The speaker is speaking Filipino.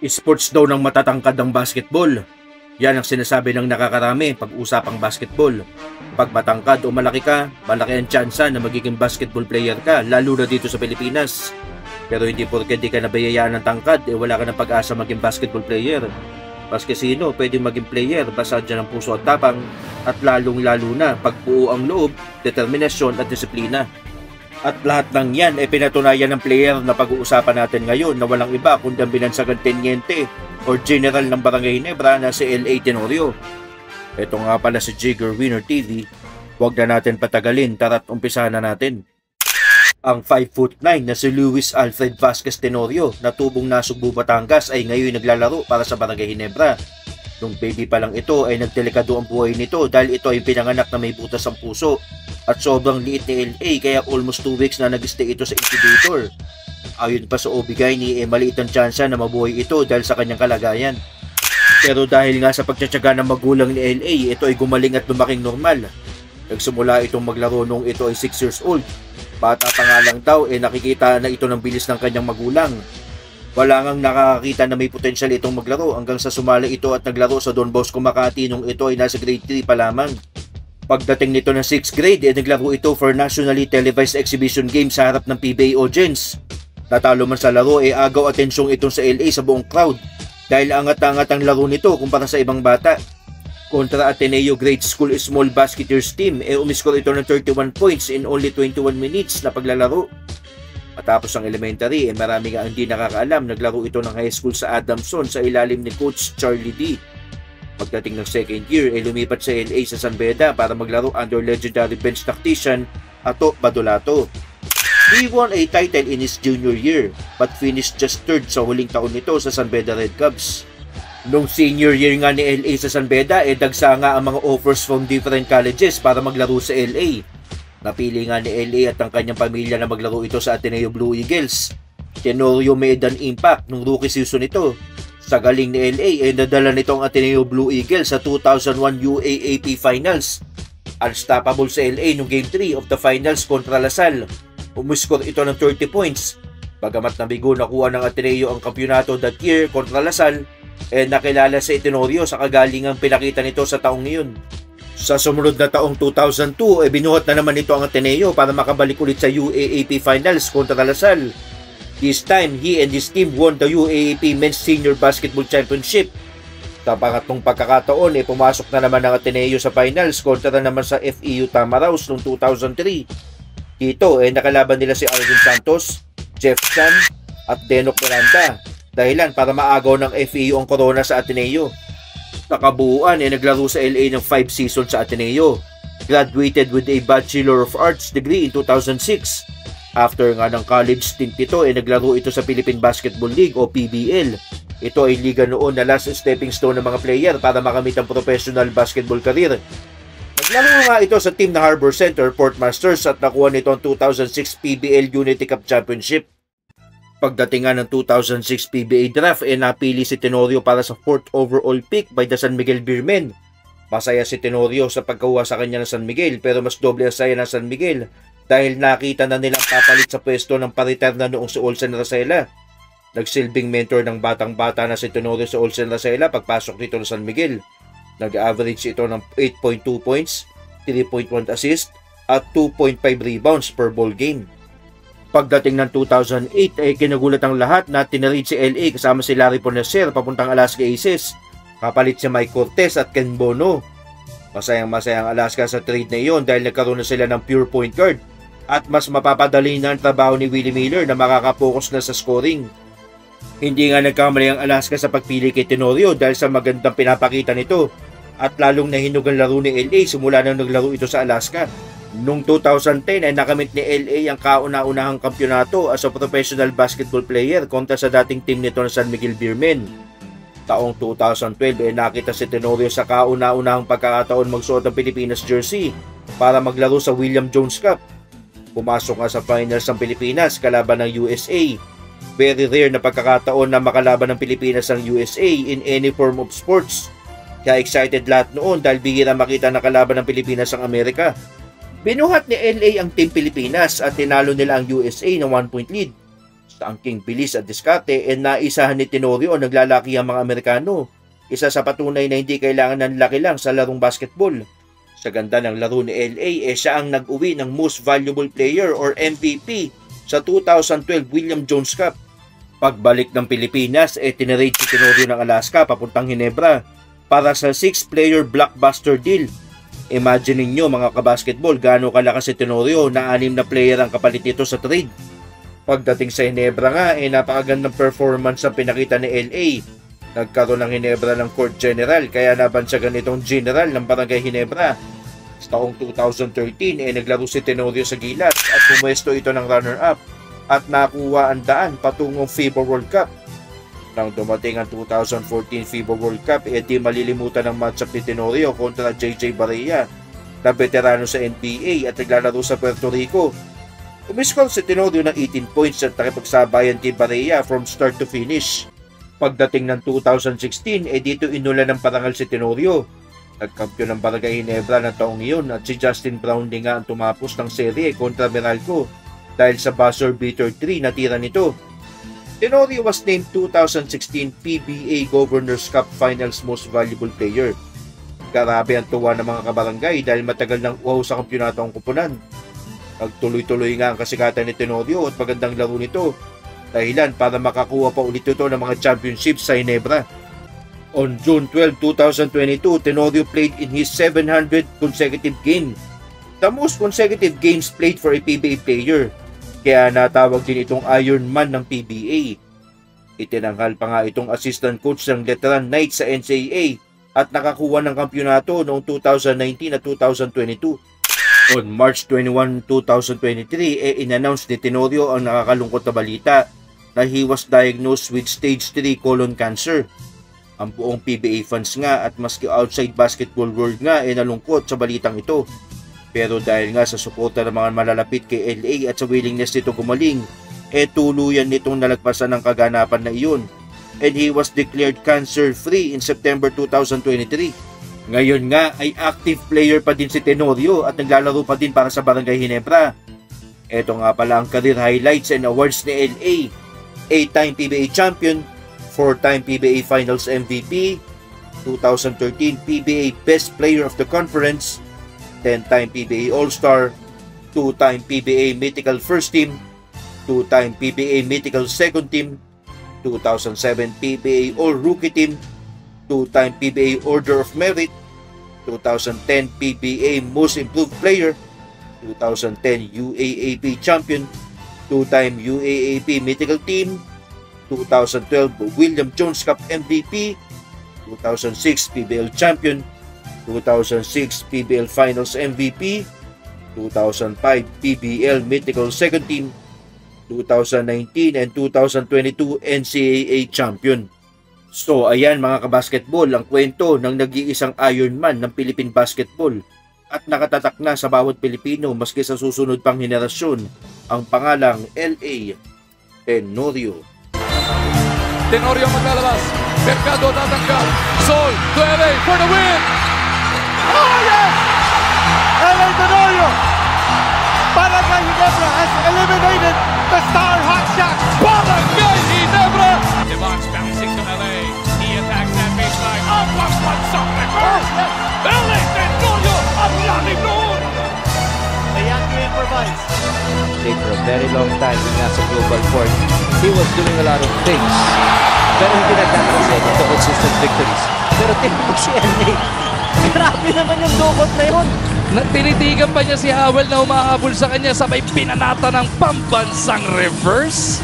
Sports daw ng matatangkad ang basketball. Yan ang sinasabi ng nakakarami pag usapang basketball. Pag matangkad o malaki ka, malaki ang tsansa na magiging basketball player ka, lalo na dito sa Pilipinas. Pero hindi porke di ka nabayayaan ng tangkad, wala ka ng pag-asa maging basketball player. Paske sino pwedeng maging player basta dyan ang puso at tapang, at lalong-lalo na pagbuo ang loob, determinasyon at disiplina. At lahat ng yan ay pinatunayan ng player na pag-uusapan natin ngayon na walang iba kundi ang binansagang tenyente o general ng Barangay Ginebra na si L.A. Tenorio. Ito nga pala si Jigger Winner TV. Huwag na natin patagalin, tara't umpisahan na natin. Ang 5'9" na si Luis Alfred Vasquez Tenorio na tubong Nasugbu, Batangas ay ngayon naglalaro para sa Barangay Ginebra. Nung baby pa lang ito ay nagdelikado ang buhay nito dahil ito ay pinanganak na may butas ang puso at sobrang liit ni LA kaya almost 2 weeks na nag-stay ito sa incubator. Ayon pa sa OB-GYN maliit ang tsansa na mabuhay ito dahil sa kanyang kalagayan. Pero dahil nga sa pagtsatsaga ng magulang ni LA, ito ay gumaling at lumaking normal. Nagsimula itong maglaro nung ito ay 6 years old. Bata pa nga lang daw nakikita na ito ng bilis ng kanyang magulang. Wala ngang nakakakita na may potensyal itong maglaro hanggang sa sumali ito at naglaro sa Don Bosco Makati nung ito ay nasa grade 3 pa lamang. Pagdating nito ng 6th grade, naglaro ito for nationally televised exhibition game sa harap ng PBA audience. Natalo man sa laro agaw atensyong itong sa LA sa buong crowd dahil angat-angat ang laro nito kumpara sa ibang bata. Kontra Ateneo Grade School Small Basketeers team, umiskor ito ng 31 points in only 21 minutes na paglalaro. Matapos ang elementary, marami nga hindi nakakaalam, naglaro ito ng high school sa Adamson sa ilalim ni Coach Charlie D. Pagdating ng second year, lumipat sa LA sa San Beda para maglaro under legendary bench tactician Ato Badolato. He won a title in his junior year but finished just third sa huling taon nito sa San Beda Red Cubs. Nung senior year nga ni LA sa San Beda, dagsa nga ang mga offers from different colleges para maglaro sa LA. Napili nga ni LA at ang kanyang pamilya na maglaro ito sa Ateneo Blue Eagles. Tenorio made an impact nung rookie season nito. Sa galing ni LA nadala nito ang Ateneo Blue Eagles sa 2001 UAAP Finals. Unstoppable sa LA nung Game 3 of the Finals kontra Lasal. Umiskor ito ng 30 points. Bagamat nabigo nakuha ng Ateneo ang kampyonato that year kontra Lasal, nakilala si Tenorio sa kagalingang pinakita nito sa taong iyon. Sa sumunod na taong 2002, binuhat na naman ito ang Ateneo para makabalik ulit sa UAAP Finals kontra Lasal. This time, he and his team won the UAAP Men's Senior Basketball Championship. Sa pangatlong pagkakataon, pumasok na naman ang Ateneo sa Finals kontra naman sa FEU Tamaraws noong 2003. Dito, nakalaban nila si Arvin Santos, Jeff Chan, at Denok Miranda, dahilan para maagaw ng FEU ang corona sa Ateneo. Nakabuuan naglaro sa LA ng 5 seasons sa Ateneo. Graduated with a Bachelor of Arts degree in 2006. After nga ng college stint nito naglaro ito sa Philippine Basketball League o PBL. Ito ay liga noon na last stepping stone ng mga player para makamit ang professional basketball career. Naglaro nga ito sa team na Harbor Center, Port Masters at nakuha nito ang 2006 PBL Unity Cup Championship. Pagdating nga ng 2006 PBA draft, napili si Tenorio para sa 4th overall pick by the San Miguel Beermen. Masaya si Tenorio sa pagkuha sa kanya ng San Miguel pero mas doble ang saya ng San Miguel dahil nakita na nilang papalit sa pwesto ng paritar na noong si Olsen Racela. Nagsilbing mentor ng batang-bata na si Tenorio sa Olsen Racela pagpasok nito ng San Miguel. Nag-average ito ng 8.2 points, 3.1 assist at 2.5 rebounds per ball game. Pagdating ng 2008 kinagulat ang lahat na tinarade si LA kasama si Larry Poneser papuntang Alaska Aces. Kapalit si Mike Cortez at Ken Bono. Masayang-masaya ang Alaska sa trade na iyon dahil nagkaroon na sila ng pure point guard at mas mapapadali na ang trabaho ni Willie Miller na makakapokus na sa scoring. Hindi nga nagkamali ang Alaska sa pagpili kay Tenorio dahil sa magandang pinapakita nito at lalong nahinog ang laro ni LA simula nang naglaro ito sa Alaska. Noong 2010 nakamit ni LA ang kauna-unahang kampyonato as a professional basketball player kontra sa dating team nito ng San Miguel Beermen. Taong 2012 nakita si Tenorio sa kauna-unahang pagkakataon magsuot ng Pilipinas jersey para maglaro sa William Jones Cup. Pumasok nga sa finals ng Pilipinas kalaban ng USA. Very rare na pagkakataon na makalaban ng Pilipinas ang USA in any form of sports. Kaya excited lahat noon dahil bihira makita na kalaban ng Pilipinas ang Amerika. Binuhat ni LA ang Team Pilipinas at tinalo nila ang USA ng 1-point lead. Sa angking bilis at diskarte, naisahan ni Tenorio ang naglalaki ang mga Amerikano. Isa sa patunay na hindi kailangan ng laki lang sa larong basketball. Sa ganda ng laro ni LA, siya ang nag-uwi ng Most Valuable Player or MVP sa 2012 William Jones Cup. Pagbalik ng Pilipinas, tinirade si Tenorio ng Alaska papuntang Ginebra para sa 6-player blockbuster deal. Imagine ninyo mga kabasketball gaano kalakas si Tenorio na 6 na player ang kapalit nito sa trade. Pagdating sa Ginebra nga, napakagandang performance ang pinakita ni LA. Nagkaroon ng Ginebra ng court general kaya nabansagan itong general ng Barangay Ginebra. Sa taong 2013, naglaro si Tenorio sa Gilas at pumwesto ito ng runner-up at nakuha ang daan patungong FIBA World Cup. Nang dumating ang 2014 FIBA World Cup, di malilimutan ang matchup ni Tenorio kontra JJ Barea na veterano sa NBA at naglalaro sa Puerto Rico. Umiskor si Tenorio ng 18 points at nakipagsabayan kay Barea from start to finish. Pagdating ng 2016, dito inulan ng parangal si Tenorio. Nagkampiyon ng Barangay Ginebra ng taong iyon at si Justin Brownlee nga ang tumapos ng serye kontra Meralco dahil sa buzzer beater 3 na tira nito. Tenorio was named 2016 PBA Governors Cup Finals Most Valuable Player. Grabe ang tuwa ng mga kabarangay dahil matagal nang uhaw sa kampyonato ang kupunan. Nagtuloy-tuloy nga ang kasikatan ni Tenorio at magandang laro nito. Dahilan para makakuha pa ulit ito ng mga championships sa Ginebra. On June 12, 2022, Tenorio played in his 700th consecutive game. The most consecutive games played for a PBA player. Kaya natawag din itong Iron Man ng PBA. Itinanghal pa nga itong assistant coach ng Veteran Knights sa NCAA at nakakuha ng kampyonato noong 2019 at 2022. On March 21, 2023, inannounce ni Tenorio ang nakakalungkot na balita na he was diagnosed with stage 3 colon cancer. Ang buong PBA fans nga at maski outside basketball world nga nalungkot sa balitang ito. Pero dahil nga sa suporta ng mga malalapit kay LA at sa willingness nito gumaling, tuluyan nitong nalagpasan ng kaganapan na iyon. And he was declared cancer-free in September 2023. Ngayon nga ay active player pa din si Tenorio at naglalaro pa din para sa Barangay Ginebra. Ito nga pala ang career highlights and awards ni LA. 8-time PBA champion, 4-time PBA Finals MVP, 2013 PBA Best Player of the Conference, 10-time PBA All-Star, 2-time PBA Mythical First Team, 2-time PBA Mythical Second Team, 2007 PBA All-Rookie Team, 2-time PBA Order of Merit, 2010 PBA Most Improved Player, 2010 UAAP Champion, 2-time UAAP Mythical Team, 2012 William Jones Cup MVP, 2006 PBL Champion, 2006 PBL Finals MVP, 2005 PBL Mythical Second Team, 2019 and 2022 NCAA Champion. So ayan mga kabasketball ang kwento ng nag-iisang Iron Man ng Philippine Basketball at nakatatak na sa bawat Pilipino maski sa susunod pang henerasyon ang pangalang LA Tenorio. Tenorio maglalabas, Mercado tatanggal, Sol, 12 for the win! Oh yes! LA Tenorio! Barangay Ginebra has eliminated the star hotshot! Barangay Ginebra! Devon's bouncing to LA. He attacks that baseline. Up, up, reverse! LA Tenorio ang lalim noon! The young to improvise. Played for a very long time in nasa global court. He was doing a lot of things. Pero hindi nagkakaroon ito consistent victories. Pero tingnan mo si LA. Grabe naman yung dukot na yun. Tinitigan pa niya si Howell na umahabol sa kanya sabay pinanata ng pambansang reverse.